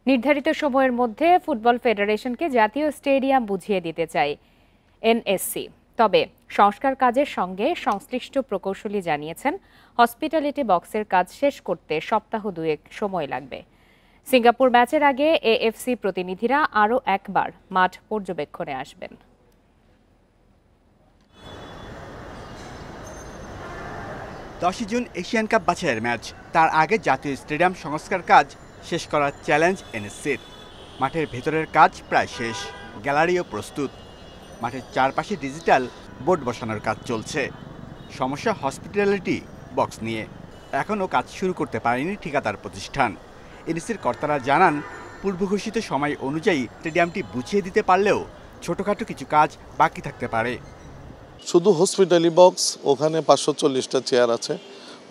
নির্ধারিত সময়ের মধ্যে ফুটবল ফেডারেশনকে জাতীয় স্টেডিয়াম বুঝিয়ে দিতে চায় এনএসসি। তবে সংস্কার কাজের সঙ্গে সংশ্লিষ্ট প্রকৌশলী জানিয়েছেন, হসপিটালিটি বক্সের কাজ শেষ করতে সপ্তাহ দুয়েক সময় লাগবে। সিঙ্গাপুর ম্যাচের আগে এএফসি প্রতিনিধিরা আরও একবার মাঠ পর্যবেক্ষণে আসবেন। 10 জুন এশিয়ান কাপ বাছাইয়ের ম্যাচ, তার আগে জাতীয় স্টেডিয়াম সংস্কার কাজ শেষ করার চ্যালেঞ্জ এনএসসির। মাঠের ভেতরের কাজ প্রায় শেষ, গ্যালারিও প্রস্তুত। মাঠের চারপাশে ডিজিটাল বোর্ড বসানোর কাজ চলছে। সমস্যা হসপিটালিটি বক্স নিয়ে, এখনও কাজ শুরু করতে পারেনি ঠিকাদার প্রতিষ্ঠান। এনএসসির কর্তারা জানান, পূর্বঘোষিত সময় অনুযায়ী স্টেডিয়ামটি বুঝিয়ে দিতে পারলেও ছোটখাটো কিছু কাজ বাকি থাকতে পারে। শুধু হসপিটালি বক্স, ওখানে 540টা চেয়ার আছে,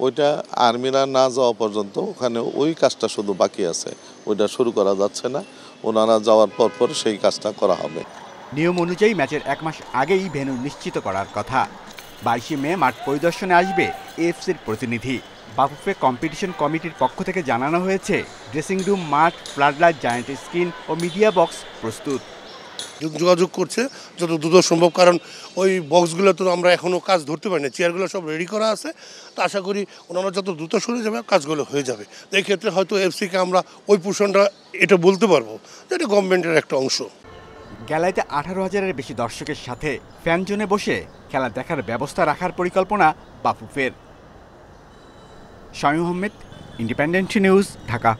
ওইটা আর্মিরা না যাওয়া পর্যন্ত ওখানে ওই কাজটা শুধু বাকি আছে, ওইটা শুরু করা যাচ্ছে না। ওনারা যাওয়ার পর সেই কাজটা করা হবে। নিয়ম অনুযায়ী ম্যাচের 1 মাস আগেই ভেন্যু নিশ্চিত করার কথা। 22 মে মাঠ পরিদর্শনে আসবে এএফসির প্রতিনিধি। বাফুফে কম্পিটিশন কমিটির পক্ষ থেকে জানানো হয়েছে, ড্রেসিং রুম, মাঠ, ফ্লাডলাইট, জায়ান্ট স্ক্রিন ও মিডিয়া বক্স প্রস্তুত। যোগাযোগ করছে যত দ্রুত সম্ভব, কারণ ওই বক্সগুলো তো আমরা এখনও কাজ ধরতে পারি না। চেয়ারগুলো সব রেডি করা আছে, তো আশা করি ওনারা যত দ্রুত সরে যাবে কাজগুলো হয়ে যাবে। তো এই ক্ষেত্রে হয়তো এফসিকে আমরা ওই পোর্শনটা এটা বলতে পারবো যে এটা গভর্নমেন্টের একটা অংশ। গ্যালারিতে 18,000-এর বেশি দর্শকের সাথে ফ্যান জোনে বসে খেলা দেখার ব্যবস্থা রাখার পরিকল্পনা বাফুফের। Shamim Ahmed, Independent News, Dhaka.